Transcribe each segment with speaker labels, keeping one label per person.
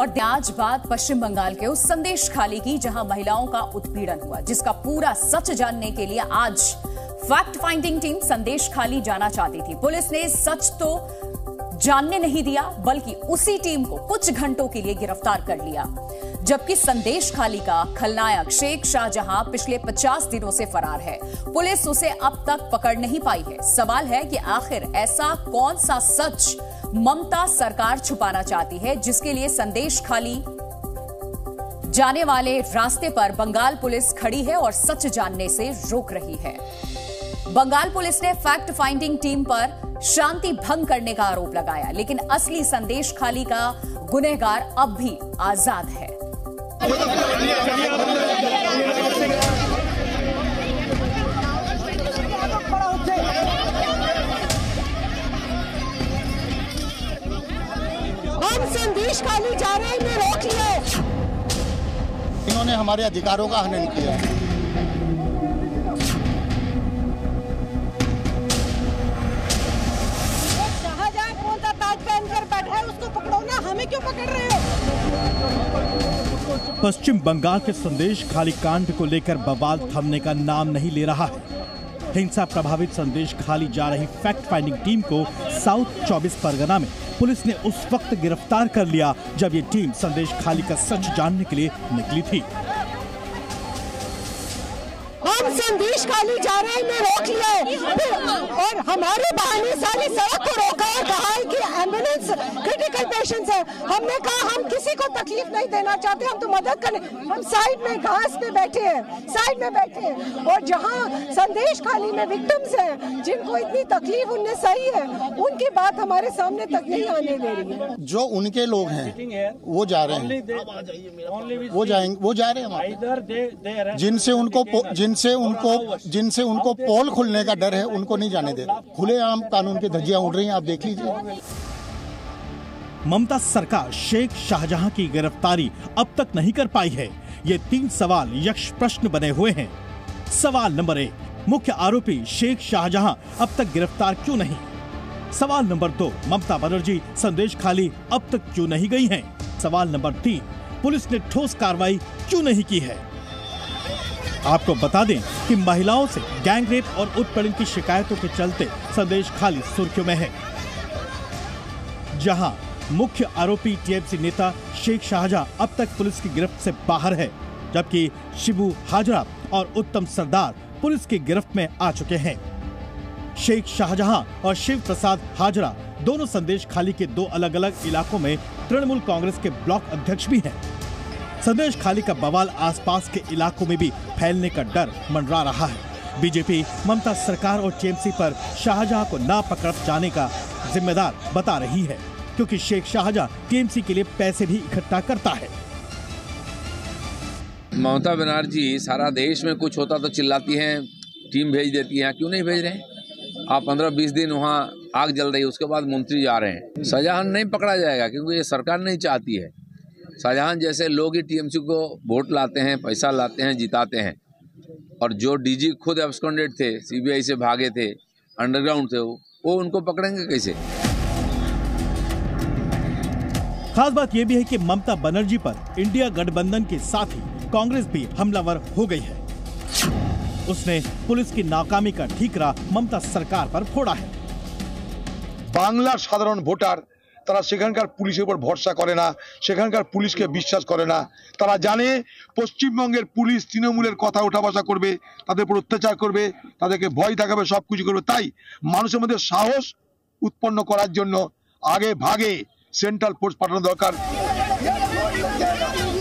Speaker 1: और आज बात पश्चिम बंगाल के उस संदेश खाली की जहां महिलाओं का उत्पीड़न हुआ, जिसका पूरा सच जानने के लिए आज फैक्ट फाइंडिंग टीम संदेश खाली जाना चाहती थी। पुलिस ने सच तो जानने नहीं दिया, बल्कि उसी टीम को कुछ घंटों के लिए गिरफ्तार कर लिया। जबकि संदेश खाली का खलनायक शेख शाहजहां पिछले 50 दिनों से फरार है। पुलिस उसे अब तक पकड़ नहीं पाई है। सवाल है कि आखिर ऐसा कौन सा सच ममता सरकार छुपाना चाहती है, जिसके लिए संदेश खाली जाने वाले रास्ते पर बंगाल पुलिस खड़ी है और सच जानने से रोक रही है। बंगाल पुलिस ने फैक्ट फाइंडिंग टीम पर शांति भंग करने का आरोप लगाया, लेकिन असली संदेश खाली का गुनहगार अब भी आजाद है।
Speaker 2: हम संदेश खाली जा रहे हैं, इन्हें रोक लिया।
Speaker 3: इन्होंने हमारे अधिकारों का हनन किया।
Speaker 2: शाहजहां कौन सा ताज पहनकर बैठा है, उसको पकड़ो ना, हमें क्यों पकड़ रहे हो?
Speaker 4: पश्चिम बंगाल के संदेश खाली कांड को लेकर बवाल थमने का नाम नहीं ले रहा है। हिंसा प्रभावित संदेश खाली जा रही फैक्ट फाइंडिंग टीम को साउथ 24 परगना में पुलिस ने उस वक्त गिरफ्तार कर लिया जब ये टीम संदेश खाली का सच जानने के लिए निकली थी।
Speaker 2: हम संदेश खाली जा रहे हैं, इन्हें रोक लिया और हमारे बहाने सारी सड़क को रोका और कहा है कि एम्बुलेंस क्रिटिकल पेशेंट्स है। हमने कहा हम किसी को तकलीफ नहीं देना चाहते, हम तो मदद करने। हम साइड में घास पे बैठे हैं, साइड में बैठे हैं, और जहां संदेश खाली में विक्टिम्स हैं जिनको इतनी तकलीफ उनने सही है, उनकी बात हमारे सामने तक नहीं आने दे रही है।
Speaker 3: जो उनके लोग हैं वो जा रहे हैं, वो जा रहे हैं, जिनसे उनको पोल खुलने का डर है, उनको नहीं जाने दे रहे। खुलेआम कानून की धज्जियां उड़ रही हैं, आप देख लीजिए।
Speaker 4: ममता सरकार शेख शाहजहां की गिरफ्तारी अब तक नहीं कर पाई है। ये 3 सवाल यक्ष प्रश्न बने हुए हैं। सवाल नंबर 1, मुख्य आरोपी शेख शाहजहां अब तक गिरफ्तार क्यों नहीं? सवाल नंबर 2, ममता बनर्जी संदेश खाली अब तक क्यों नहीं गई हैं? सवाल नंबर 3, पुलिस ने ठोस कार्रवाई क्यों नहीं की है? आपको बता दें कि महिलाओं से गैंगरेप और उत्पीड़न की शिकायतों के चलते संदेश खाली सुर्खियों में है। जहां मुख्य आरोपी टीएमसी नेता शेख शाहजहां अब तक पुलिस की गिरफ्त से बाहर है, जबकि शिबू हाजरा और उत्तम सरदार पुलिस की गिरफ्त में आ चुके हैं। शेख शाहजहां और शिव प्रसाद हाजरा दोनों संदेश खाली के 2 अलग अलग इलाकों में तृणमूल कांग्रेस के ब्लॉक अध्यक्ष भी हैं। संदेश खाली का बवाल आसपास के इलाकों में भी फैलने का डर मंडरा रहा है। बीजेपी ममता सरकार और टीएमसी पर शाहजहां को ना पकड़ जाने का जिम्मेदार बता रही है, क्योंकि शेख शाहजहां टीएमसी के लिए पैसे भी इकट्ठा करता है।
Speaker 5: ममता बनर्जी सारा देश में कुछ होता तो चिल्लाती हैं, टीम भेज देती हैं, क्यों नहीं भेज रहे हैं? आप 15-20 दिन वहाँ आग जल रही है, उसके बाद मंत्री जा रहे हैं। शाहजहां नहीं पकड़ा जाएगा, क्योंकि ये सरकार नहीं चाहती है। शाहजहां जैसे लोग ही टीएमसी को वोट लाते हैं, पैसा लाते हैं, जिताते हैं। और जो डीजी खुद एब्सकॉन्डेड थे, सीबीआई से भागे थे, अंडरग्राउंड थे, वो उनको पकड़ेंगे कैसे?
Speaker 4: खास बात यह भी है कि ममता बनर्जी पर इंडिया गठबंधन के साथ ही कांग्रेस भी हमलावर हो गई है। उसने पुलिस की नाकामी का ठीकरा ममता सरकार पर फोड़ा है।
Speaker 6: बांग्लार साधारण वोटार তারা সেখানকার পুলিশের উপর ভরসা করে না, সেখানকার পুলিশকে বিশ্বাস করে না। তারা জানে পশ্চিমবঙ্গের পুলিশ তৃণমূলের কথা ওঠা বসা করবে, তাদের উপর অত্যাচার করবে, তাদেরকে ভয় দেখাবে, সবকিছু করবে। তাই মানুষের মধ্যে সাহস উৎপন্ন করার জন্য আগে ভাগে सेंट्रल फोर्स पाठाना दरकार।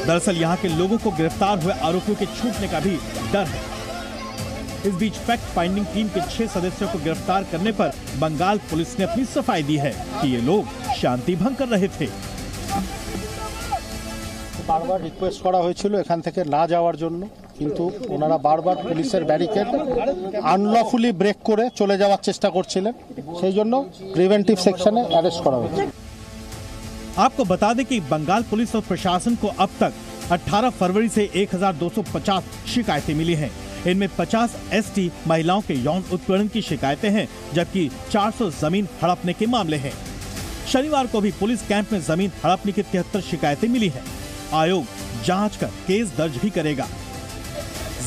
Speaker 4: दरअसल यहाँ के लोगों को गिरफ्तार हुए आरोपियों के छूटने का भी डर है। इस बीच फैक्ट फाइंडिंग टीम के 6 सदस्यों को गिरफ्तार करने पर बंगाल पुलिस ने अपनी सफाई दी है कि ये लोग शांति भंग कर रहे थे।
Speaker 3: बार-बार रिक्वेस्ट करा হয়েছিল এখান থেকে না যাওয়ার জন্য, কিন্তু ওনারা বারবার পুলিশের ব্যারিকেড আনলফুলি ব্রেক করে চলে যাওয়ার চেষ্টা করছিলেন, সেই জন্য প্রিভেন্টিভ সেকশনে অ্যারেস্ট করা হয়েছে।
Speaker 4: आपको बता दें कि बंगाल पुलिस और प्रशासन को अब तक 18 फरवरी से 1250 शिकायतें मिली हैं। इनमें 50 एसटी महिलाओं के यौन उत्पीड़न की शिकायतें हैं, जबकि 400 जमीन हड़पने के मामले हैं। शनिवार को भी पुलिस कैंप में जमीन हड़पने की 73 शिकायतें मिली हैं। आयोग जांच कर केस दर्ज भी करेगा।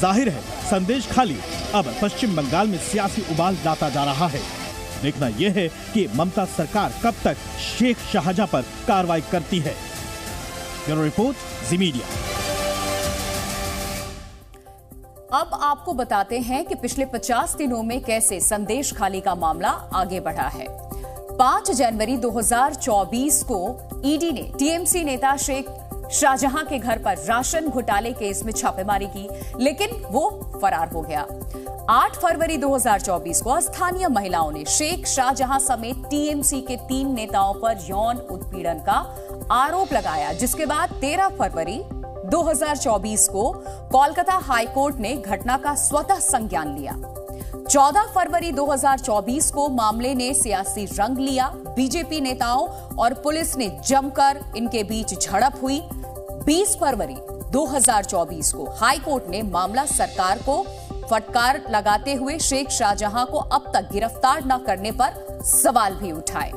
Speaker 4: जाहिर है संदेश खाली अब पश्चिम बंगाल में सियासी उबाल लाता जा रहा है। देखना यह है कि ममता सरकार कब तक शेख शाहजहां पर कार्रवाई करती है। ब्यूरो रिपोर्ट, जी मीडिया।
Speaker 1: अब आपको बताते हैं कि पिछले 50 दिनों में कैसे संदेश खाली का मामला आगे बढ़ा है। 5 जनवरी 2024 को ईडी ने टीएमसी नेता शेख शाहजहां के घर पर राशन घोटाले केस में छापेमारी की, लेकिन वो फरार हो गया। 8 फरवरी 2024 को स्थानीय महिलाओं ने शेख शाहजहां समेत टीएमसी के 3 नेताओं पर यौन उत्पीड़न का आरोप लगाया, जिसके बाद 13 फरवरी 2024 को कोलकाता हाईकोर्ट ने घटना का स्वतः संज्ञान लिया। 14 फरवरी 2024 को मामले ने सियासी रंग लिया। बीजेपी नेताओं और पुलिस ने जमकर इनके बीच झड़प हुई। 20 फरवरी 2024 को हाईकोर्ट ने मामला सरकार को फटकार लगाते हुए शेख शाहजहां को अब तक गिरफ्तार न करने पर सवाल भी उठाए।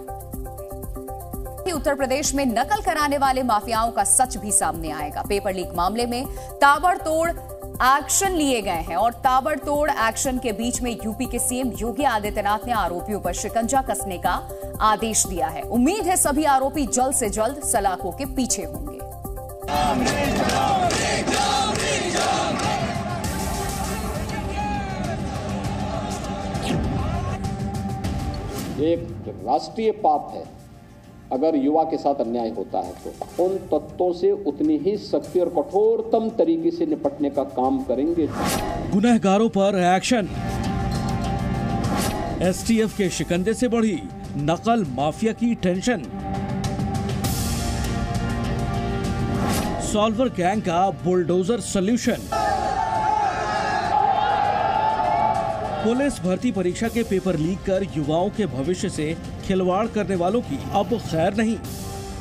Speaker 1: उत्तर प्रदेश में नकल कराने वाले माफियाओं का सच भी सामने आएगा। पेपर लीक मामले में ताबड़तोड़ एक्शन लिए गए हैं और ताबड़तोड़ एक्शन के बीच में यूपी के सीएम योगी आदित्यनाथ ने आरोपियों पर शिकंजा कसने का आदेश दिया है। उम्मीद है सभी आरोपी जल्द से जल्द सलाखों के पीछे होंगे।
Speaker 7: एक राष्ट्रीय पाप है अगर युवा के साथ अन्याय होता है तो उन तत्वों से उतनी ही सख्ती और कठोरतम तरीके से निपटने का काम करेंगे।
Speaker 8: गुनहगारों पर एक्शन। एसटीएफ के शिकंजे से बढ़ी नकल माफिया की टेंशन। सॉल्वर गैंग का बुलडोजर सॉल्यूशन। पुलिस भर्ती परीक्षा के पेपर लीक कर युवाओं के भविष्य से खिलवाड़ करने वालों की अब खैर नहीं।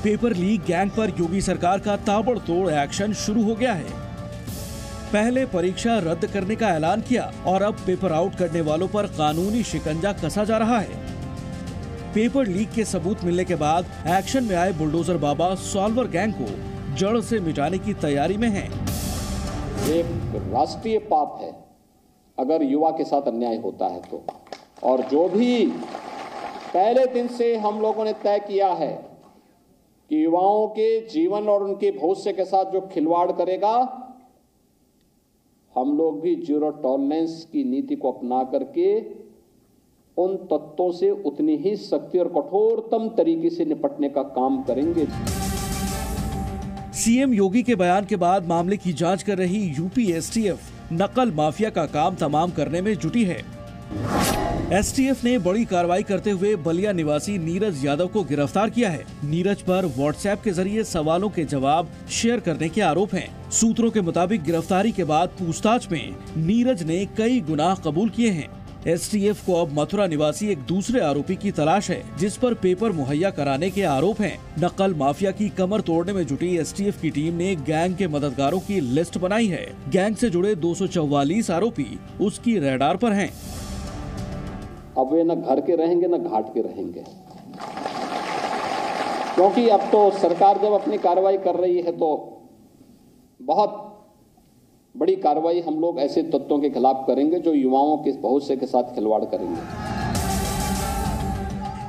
Speaker 8: पेपर लीक गैंग पर योगी सरकार का ताबड़तोड़ एक्शन शुरू हो गया है। पहले परीक्षा रद्द करने का ऐलान किया और अब पेपर आउट करने वालों पर कानूनी शिकंजा कसा जा रहा है। पेपर लीक के सबूत मिलने के बाद एक्शन में आए बुलडोजर बाबा सॉल्वर गैंग को जड़ से मिटाने की तैयारी में हैं।
Speaker 7: एक राष्ट्रीय पाप है अगर युवा के साथ अन्याय होता है तो, और जो भी पहले दिन से हम लोगों ने तय किया है कि युवाओं के जीवन और उनके भविष्य के साथ जो खिलवाड़ करेगा, हम लोग भी जीरो टॉलरेंस की नीति को अपना करके उन तत्वों से उतनी ही सख्ती और कठोरतम तरीके से निपटने का काम करेंगे।
Speaker 8: सीएम योगी के बयान के बाद मामले की जांच कर रही यूपी एसटीएफ नकल माफिया का काम तमाम करने में जुटी है। एसटीएफ ने बड़ी कार्रवाई करते हुए बलिया निवासी नीरज यादव को गिरफ्तार किया है। नीरज पर व्हाट्सएप के जरिए सवालों के जवाब शेयर करने के आरोप हैं। सूत्रों के मुताबिक गिरफ्तारी के बाद पूछताछ में नीरज ने कई गुनाह कबूल किए हैं। एसटीएफ को अब मथुरा निवासी एक दूसरे आरोपी की तलाश है, जिस पर पेपर मुहैया कराने के आरोप हैं। नकल माफिया की कमर तोड़ने में जुटी एसटीएफ की टीम ने गैंग के मददगारों की लिस्ट बनाई है। गैंग से जुड़े 244 आरोपी उसकी रडार पर हैं।
Speaker 7: अब वे न घर के रहेंगे न घाट के रहेंगे, क्योंकि अब तो सरकार जब अपनी कार्रवाई कर रही है तो बहुत बड़ी कार्रवाई हम लोग ऐसे तत्वों के खिलाफ करेंगे जो युवाओं के भविष्य के साथ खिलवाड़ करेंगे।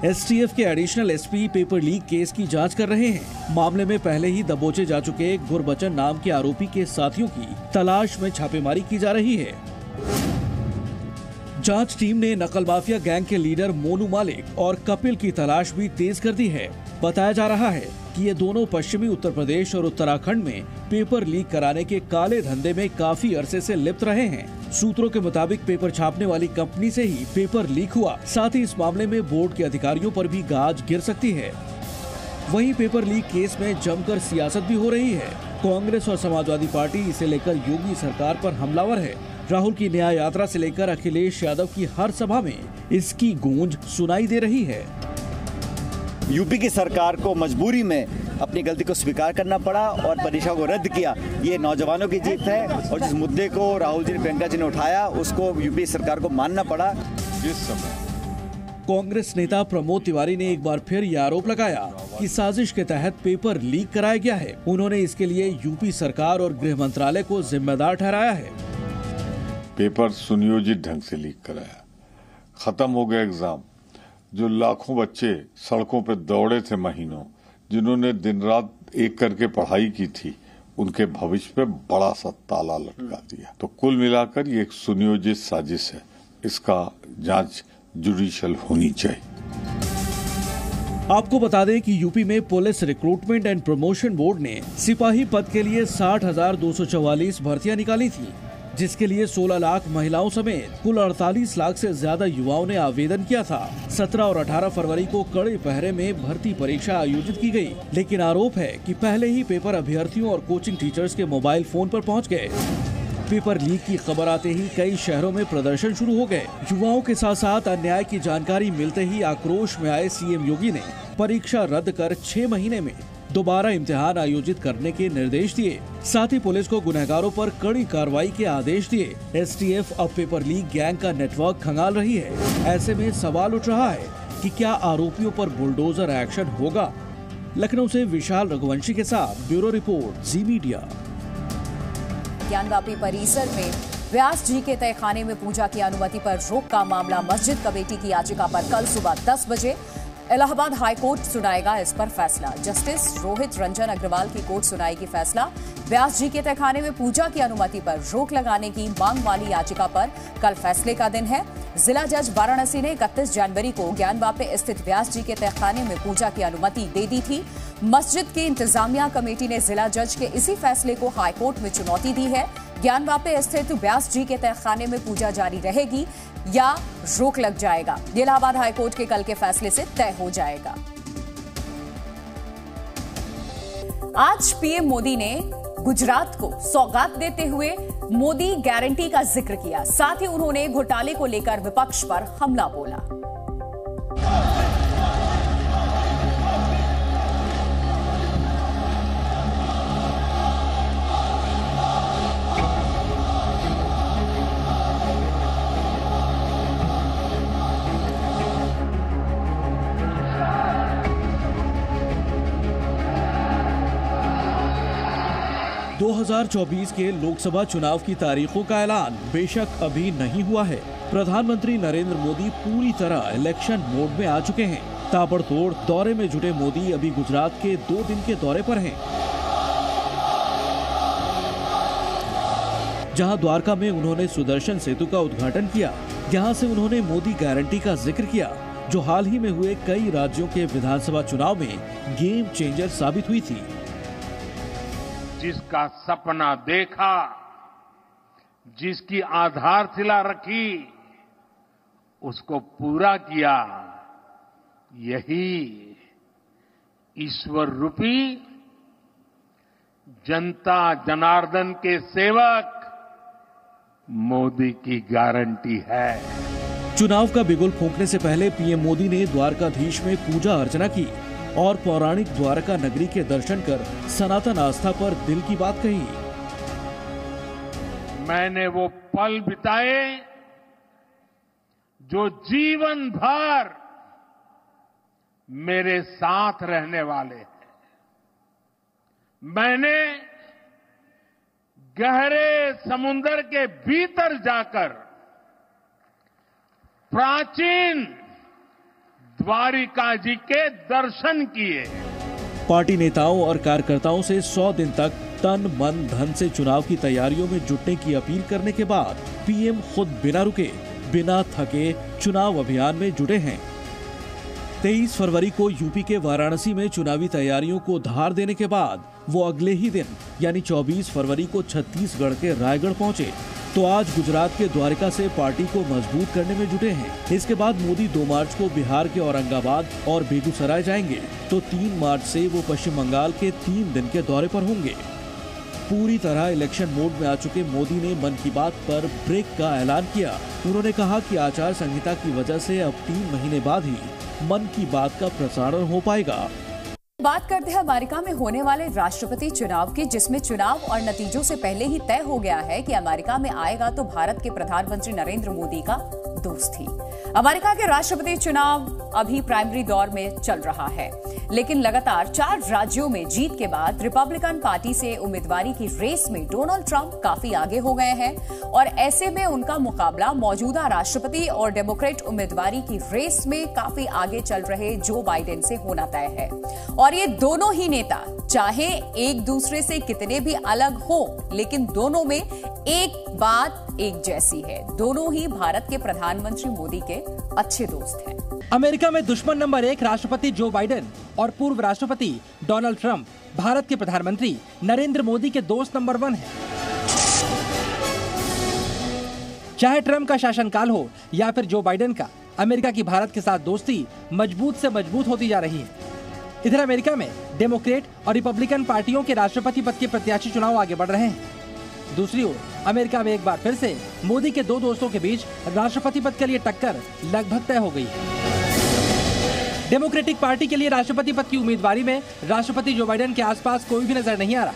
Speaker 8: एसटीएफ के additional SP paper leak case की जांच कर रहे हैं। मामले में पहले ही दबोचे जा चुके गुरबचन नाम के आरोपी के साथियों की तलाश में छापेमारी की जा रही है। जांच टीम ने नकल माफिया गैंग के लीडर मोनू मालिक और कपिल की तलाश भी तेज कर दी है। बताया जा रहा है कि ये दोनों पश्चिमी उत्तर प्रदेश और उत्तराखंड में पेपर लीक कराने के काले धंधे में काफी अरसे से लिप्त रहे हैं। सूत्रों के मुताबिक पेपर छापने वाली कंपनी से ही पेपर लीक हुआ। साथ ही इस मामले में बोर्ड के अधिकारियों पर भी गाज गिर सकती है। वहीं पेपर लीक केस में जमकर सियासत भी हो रही है। कांग्रेस और समाजवादी पार्टी इसे लेकर योगी सरकार पर हमलावर है। राहुल की न्याय यात्रा से लेकर अखिलेश यादव की हर सभा में इसकी गूंज सुनाई दे रही है।
Speaker 9: यूपी की सरकार को मजबूरी में अपनी गलती को स्वीकार करना पड़ा और परीक्षा को रद्द किया। ये नौजवानों की जीत है और जिस मुद्दे को राहुल जी प्रियंका जी ने उठाया उसको यूपी सरकार को मानना पड़ा।
Speaker 10: जिस समय
Speaker 8: कांग्रेस नेता प्रमोद तिवारी ने एक बार फिर ये आरोप लगाया कि साजिश के तहत पेपर लीक कराया गया है। उन्होंने इसके लिए यूपी सरकार और गृह मंत्रालय को जिम्मेदार ठहराया है।
Speaker 10: पेपर सुनियोजित ढंग से लीक कराया, खत्म हो गया एग्जाम। जो लाखों बच्चे सड़कों पर दौड़े थे महीनों, जिन्होंने दिन रात एक करके पढ़ाई की थी, उनके भविष्य पे बड़ा सा ताला लटका दिया। तो कुल मिलाकर ये एक सुनियोजित साजिश है। इसका जांच जुडिशियल होनी चाहिए।
Speaker 8: आपको बता दें कि यूपी में police recruitment and promotion board ने सिपाही पद के लिए 60,244 भर्तियां निकाली थी, जिसके लिए 16 लाख महिलाओं समेत कुल 48 लाख से ज्यादा युवाओं ने आवेदन किया था। 17 और 18 फरवरी को कड़े पहरे में भर्ती परीक्षा आयोजित की गई, लेकिन आरोप है कि पहले ही पेपर अभ्यर्थियों और कोचिंग टीचर्स के मोबाइल फोन पर पहुंच गए। पेपर लीक की खबर आते ही कई शहरों में प्रदर्शन शुरू हो गए। युवाओं के साथ साथ अन्याय की जानकारी मिलते ही आक्रोश में आए सीएम योगी ने परीक्षा रद्द कर 6 महीने में दोबारा इम्तिहान आयोजित करने के निर्देश दिए। साथ ही पुलिस को गुनहगारों पर कड़ी कार्रवाई के आदेश दिए। एसटीएफ अब पेपर लीक गैंग का नेटवर्क खंगाल रही है। ऐसे में सवाल उठ रहा है कि क्या आरोपियों पर बुलडोजर एक्शन होगा। लखनऊ से विशाल रघुवंशी के साथ ब्यूरो रिपोर्ट, जी मीडिया।
Speaker 1: ज्ञानवापी परिसर में व्यास जी के तहखाने में पूजा की अनुमति पर रोक का मामला, मस्जिद कमेटी की याचिका पर कल सुबह 10 बजे इलाहाबाद हाईकोर्ट सुनाएगा इस पर फैसला। जस्टिस रोहित रंजन अग्रवाल की कोर्ट सुनाएगी फैसला। व्यास जी के तहखाने में पूजा की अनुमति पर रोक लगाने की मांग वाली याचिका पर कल फैसले का दिन है। जिला जज वाराणसी ने 31 जनवरी को ज्ञानवापी स्थित व्यास जी के तहखाने में पूजा की अनुमति दे दी थी। मस्जिद की इंतजामिया कमेटी ने जिला जज के इसी फैसले को हाईकोर्ट में चुनौती दी है। ज्ञानवापी स्थित व्यास जी के तहखाने में पूजा जारी रहेगी या रोक लग जाएगा, ये इलाहाबाद हाईकोर्ट के कल के फैसले से तय हो जाएगा। आज पीएम मोदी ने गुजरात को सौगात देते हुए मोदी गारंटी का जिक्र किया। साथ ही उन्होंने घोटाले को लेकर विपक्ष पर हमला बोला।
Speaker 8: दो 2024 के लोकसभा चुनाव की तारीखों का ऐलान बेशक अभी नहीं हुआ है। प्रधानमंत्री नरेंद्र मोदी पूरी तरह इलेक्शन मोड में आ चुके हैं। ताबड़तोड़ दौरे में जुटे मोदी अभी गुजरात के 2 दिन के दौरे पर हैं, जहां द्वारका में उन्होंने सुदर्शन सेतु का उद्घाटन किया। यहां से उन्होंने मोदी गारंटी का जिक्र किया, जो हाल ही में हुए कई राज्यों के विधानसभा चुनाव में गेम चेंजर साबित हुई थी।
Speaker 11: जिसका सपना देखा, जिसकी आधारशिला रखी, उसको पूरा किया, यही ईश्वर रूपी जनता जनार्दन के सेवक मोदी की गारंटी है।
Speaker 8: चुनाव का बिगुल फूंकने से पहले पीएम मोदी ने द्वारकाधीश में पूजा अर्चना की और पौराणिक द्वारका नगरी के दर्शन कर सनातन आस्था पर दिल की बात कही।
Speaker 11: मैंने वो पल बिताए जो जीवन भर मेरे साथ रहने वाले हैं। मैंने गहरे समुद्र के भीतर जाकर प्राचीन द्वारिका जी के दर्शन किए।
Speaker 8: पार्टी नेताओं और कार्यकर्ताओं से 100 दिन तक तन मन धन से चुनाव की तैयारियों में जुटने की अपील करने के बाद पीएम खुद बिना रुके, बिना थके चुनाव अभियान में जुटे हैं। 23 फरवरी को यूपी के वाराणसी में चुनावी तैयारियों को धार देने के बाद वो अगले ही दिन यानी 24 फरवरी को छत्तीसगढ़ के रायगढ़ पहुंचे। तो आज गुजरात के द्वारका से पार्टी को मजबूत करने में जुटे हैं। इसके बाद मोदी 2 मार्च को बिहार के औरंगाबाद और बेगूसराय जाएंगे, तो 3 मार्च से वो पश्चिम बंगाल के 3 दिन के दौरे पर होंगे। पूरी तरह इलेक्शन मोड में आ चुके मोदी ने मन की बात पर ब्रेक का ऐलान किया। उन्होंने कहा कि आचार संहिता की वजह से अब 3 महीने बाद ही मन की बात का प्रसारण हो पाएगा।
Speaker 1: बात करते हैं अमेरिका में होने वाले राष्ट्रपति चुनाव की, जिसमें चुनाव और नतीजों से पहले ही तय हो गया है कि अमेरिका में आएगा तो भारत के प्रधानमंत्री नरेंद्र मोदी का दोस्त थी। अमेरिका के राष्ट्रपति चुनाव अभी प्राइमरी दौर में चल रहा है, लेकिन लगातार 4 राज्यों में जीत के बाद रिपब्लिकन पार्टी से उम्मीदवारी की रेस में डोनाल्ड ट्रंप काफी आगे हो गए हैं और ऐसे में उनका मुकाबला मौजूदा राष्ट्रपति और डेमोक्रेट उम्मीदवारी की रेस में काफी आगे चल रहे जो बाइडेन से होना तय है। और ये दोनों ही नेता चाहे एक दूसरे से कितने भी अलग हो, लेकिन दोनों में एक बात एक जैसी है, दोनों ही भारत के प्रधानमंत्री मोदी के अच्छे दोस्त हैं।
Speaker 12: अमेरिका में दुश्मन नंबर 1 राष्ट्रपति जो बाइडेन और पूर्व राष्ट्रपति डोनाल्ड ट्रंप भारत के प्रधानमंत्री नरेंद्र मोदी के दोस्त नंबर 1 हैं। चाहे ट्रंप का शासनकाल हो या फिर जो बाइडेन का, अमेरिका की भारत के साथ दोस्ती मजबूत से मजबूत होती जा रही है। इधर अमेरिका में डेमोक्रेट और रिपब्लिकन पार्टियों के राष्ट्रपति पद के प्रत्याशी चुनाव आगे बढ़ रहे हैं। दूसरी ओर अमेरिका में एक बार फिर से मोदी के 2 दोस्तों के बीच राष्ट्रपति पद के लिए टक्कर लगभग तय हो गई है। डेमोक्रेटिक पार्टी के लिए राष्ट्रपति पद की उम्मीदवारी में राष्ट्रपति जो बाइडेन के आसपास कोई भी नजर नहीं आ रहा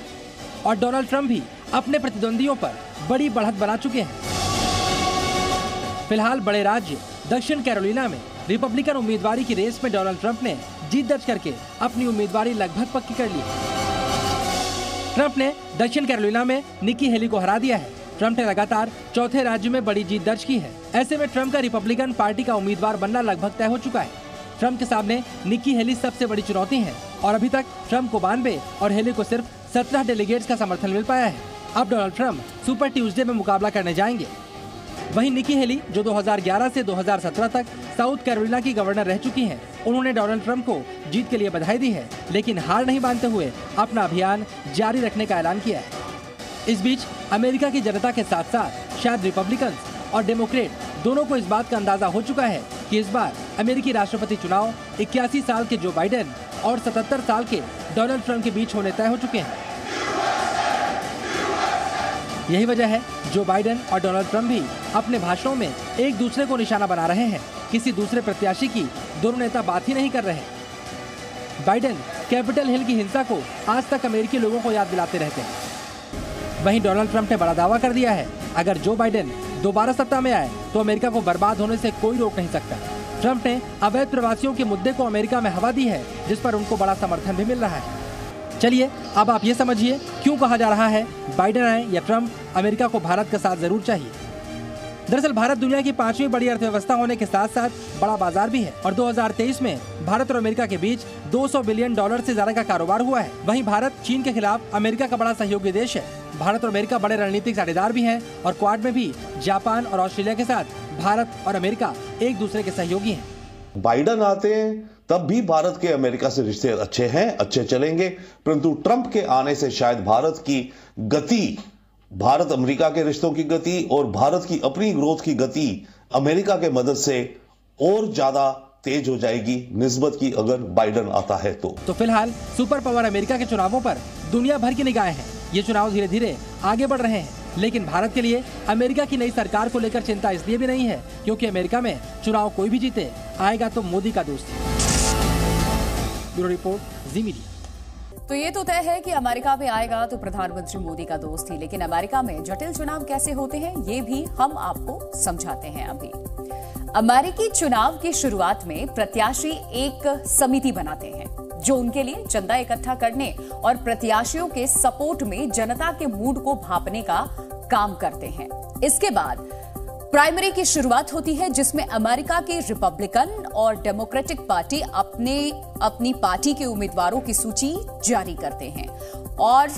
Speaker 12: और डोनाल्ड ट्रंप भी अपने प्रतिद्वंदियों पर बड़ी बढ़त बना चुके हैं। फिलहाल बड़े राज्य दक्षिण कैरोलिना में रिपब्लिकन उम्मीदवारी की रेस में डोनाल्ड ट्रंप ने जीत दर्ज करके अपनी उम्मीदवारी लगभग पक्की कर ली। ट्रंप ने दक्षिण कैरोलिना में निकी हेली को हरा दिया है। ट्रंप ने लगातार चौथे राज्य में बड़ी जीत दर्ज की है। ऐसे में ट्रंप का रिपब्लिकन पार्टी का उम्मीदवार बनना लगभग तय हो चुका है। ट्रंप के सामने निकी हेली सबसे बड़ी चुनौती है और अभी तक ट्रंप को 92 और हेली को सिर्फ 17 डेलीगेट्स का समर्थन मिल पाया है। अब डोनाल्ड ट्रंप सुपर ट्यूसडे में मुकाबला करने जाएंगे। वहीं निकी हेली जो 2011 से 2017 तक साउथ कैरोलिना की गवर्नर रह चुकी हैं, उन्होंने डोनाल्ड ट्रंप को जीत के लिए बधाई दी है, लेकिन हार नहीं मानते हुए अपना अभियान जारी रखने का ऐलान किया है। इस बीच अमेरिका की जनता के साथ साथ शायद रिपब्लिकन और डेमोक्रेट दोनों को इस बात का अंदाजा हो चुका है कि इस बार अमेरिकी राष्ट्रपति चुनाव 81 साल के जो बाइडेन और 77 साल के डोनाल्ड ट्रंप के बीच होने तय हो चुके हैं। यही वजह है जो बाइडेन और डोनाल्ड ट्रंप भी अपने भाषणों में एक दूसरे को निशाना बना रहे हैं। किसी दूसरे प्रत्याशी की दोनों नेता बात ही नहीं कर रहे। बाइडेन कैपिटल हिल की हिंसा को आज तक अमेरिकी लोगों को याद दिलाते रहते हैं। वहीं डोनाल्ड ट्रंप ने बड़ा दावा कर दिया है, अगर जो बाइडेन दोबारा सत्ता में आए तो अमेरिका को बर्बाद होने से कोई रोक नहीं सकता। ट्रंप ने अवैध प्रवासियों के मुद्दे को अमेरिका में हवा दी है, जिस पर उनको बड़ा समर्थन भी मिल रहा है। चलिए अब आप ये समझिए क्यों कहा जा रहा है बाइडेन आए या ट्रंप, अमेरिका को भारत का साथ जरूर चाहिए। दरअसल भारत दुनिया की 5वीं बड़ी अर्थव्यवस्था होने के साथ साथ बड़ा बाजार भी है और 2023 में भारत और अमेरिका के बीच $200 बिलियन से ज्यादा का कारोबार हुआ है। वहीं भारत चीन के खिलाफ अमेरिका का बड़ा सहयोगी देश है। भारत और अमेरिका बड़े रणनीतिक साझेदार भी हैं और क्वाड में भी जापान और ऑस्ट्रेलिया के साथ भारत और अमेरिका एक दूसरे के सहयोगी हैं।
Speaker 13: बाइडेन आते हैं तब भी भारत के अमेरिका से रिश्ते अच्छे हैं, अच्छे चलेंगे, परंतु ट्रंप के आने से शायद भारत की गति, भारत अमेरिका के रिश्तों की गति और भारत की अपनी ग्रोथ की गति अमेरिका के मदद से और ज्यादा तेज हो जाएगी निस्बत की अगर बाइडेन आता है तो
Speaker 12: फिलहाल सुपर पावर अमेरिका के चुनावों पर दुनिया भर की निगाहें हैं। ये चुनाव धीरे धीरे आगे बढ़ रहे हैं, लेकिन भारत के लिए अमेरिका की नई सरकार को लेकर चिंता इसलिए भी नहीं है क्योंकि अमेरिका में चुनाव कोई भी जीते आएगा तो मोदी का दोस्त। ब्यूरो रिपोर्ट, जी मीडिया।
Speaker 1: तो ये तो तय है कि अमेरिका में आएगा तो प्रधानमंत्री मोदी का दोस्त ही, लेकिन अमेरिका में जटिल चुनाव कैसे होते हैं ये भी हम आपको समझाते हैं। अभी अमेरिकी चुनाव की शुरुआत में प्रत्याशी एक समिति बनाते हैं जो उनके लिए चंदा इकट्ठा करने और प्रत्याशियों के सपोर्ट में जनता के मूड को भांपने का काम करते हैं। इसके बाद प्राइमरी की शुरुआत होती है जिसमें अमेरिका की रिपब्लिकन और डेमोक्रेटिक पार्टी अपनी पार्टी के उम्मीदवारों की सूची जारी करते हैं और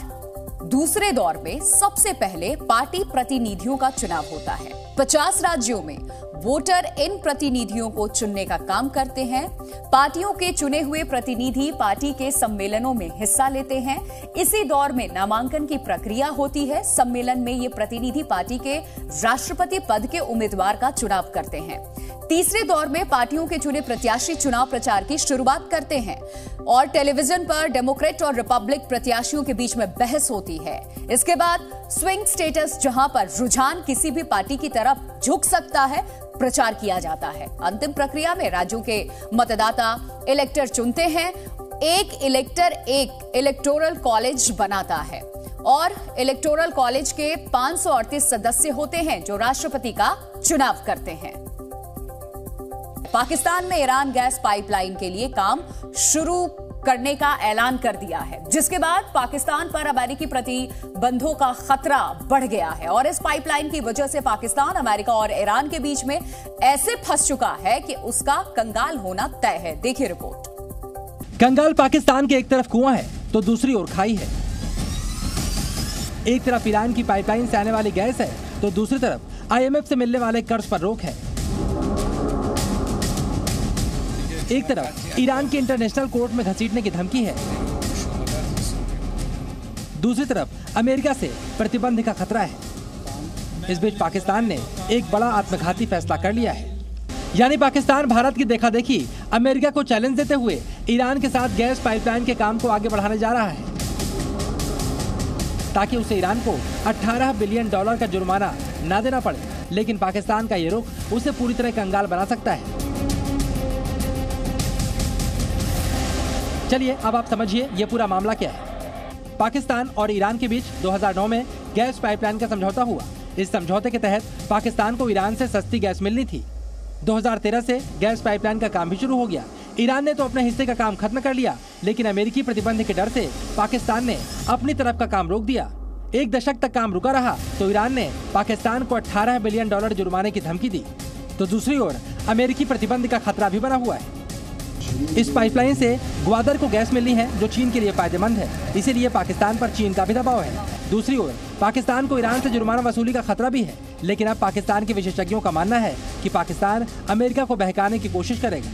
Speaker 1: दूसरे दौर में सबसे पहले पार्टी प्रतिनिधियों का चुनाव होता है। 50 राज्यों में वोटर इन प्रतिनिधियों को चुनने का काम करते हैं। पार्टियों के चुने हुए प्रतिनिधि पार्टी के सम्मेलनों में हिस्सा लेते हैं। इसी दौर में नामांकन की प्रक्रिया होती है। सम्मेलन में ये प्रतिनिधि पार्टी के राष्ट्रपति पद के उम्मीदवार का चुनाव करते हैं। तीसरे दौर में पार्टियों के चुने प्रत्याशी चुनाव प्रचार की शुरुआत करते हैं और टेलीविजन पर डेमोक्रेट और रिपब्लिक प्रत्याशियों के बीच में बहस होती है। इसके बाद स्विंग स्टेटस, जहां पर रुझान किसी भी पार्टी की तरफ झुक सकता है, प्रचार किया जाता है। अंतिम प्रक्रिया में राज्यों के मतदाता इलेक्टर चुनते हैं। एक इलेक्टर एक इलेक्टोरल कॉलेज बनाता है और इलेक्टोरल कॉलेज के 538 सदस्य होते हैं जो राष्ट्रपति का चुनाव करते हैं। पाकिस्तान में ईरान गैस पाइपलाइन के लिए काम शुरू करने का ऐलान कर दिया है, जिसके बाद पाकिस्तान पर अमेरिकी प्रतिबंधों का खतरा बढ़ गया है और इस पाइपलाइन की वजह से पाकिस्तान, अमेरिका और ईरान के बीच में ऐसे फंस चुका है कि उसका कंगाल होना तय है। देखिए रिपोर्ट।
Speaker 12: कंगाल पाकिस्तान के एक तरफ कुआं है तो दूसरी ओर खाई है। एक तरफ ईरान की पाइपलाइन से आने वाली गैस है तो दूसरी तरफ IMF से मिलने वाले कर्ज पर रोक है। एक तरफ ईरान की इंटरनेशनल कोर्ट में घसीटने की धमकी है, दूसरी तरफ अमेरिका से प्रतिबंध का खतरा है। इस बीच पाकिस्तान ने एक बड़ा आत्मघाती फैसला कर लिया है, यानी पाकिस्तान भारत की देखा देखी अमेरिका को चैलेंज देते हुए ईरान के साथ गैस पाइपलाइन के काम को आगे बढ़ाने जा रहा है, ताकि उसे ईरान को $18 बिलियन का जुर्माना न देना पड़े। लेकिन पाकिस्तान का ये रुख उसे पूरी तरह कंगाल बना सकता है। चलिए अब आप समझिए ये पूरा मामला क्या है। पाकिस्तान और ईरान के बीच 2009 में गैस पाइपलाइन का समझौता हुआ। इस समझौते के तहत पाकिस्तान को ईरान से सस्ती गैस मिलनी थी। 2013 से गैस पाइपलाइन का काम भी शुरू हो गया। ईरान ने तो अपने हिस्से का काम खत्म कर लिया, लेकिन अमेरिकी प्रतिबंध के डर से पाकिस्तान ने अपनी तरफ का काम रोक दिया। 1 दशक तक काम रुका रहा तो ईरान ने पाकिस्तान को $18 बिलियन जुर्माने की धमकी दी। तो दूसरी ओर अमेरिकी प्रतिबंध का खतरा भी बना हुआ है। इस पाइपलाइन से ग्वादर को गैस मिलनी है, जो चीन के लिए फायदेमंद है, इसीलिए पाकिस्तान पर चीन का भी दबाव है। दूसरी ओर पाकिस्तान को ईरान से जुर्माना वसूली का खतरा भी है, लेकिन अब पाकिस्तान के विशेषज्ञों का मानना है कि पाकिस्तान अमेरिका को बहकाने की कोशिश करेगा।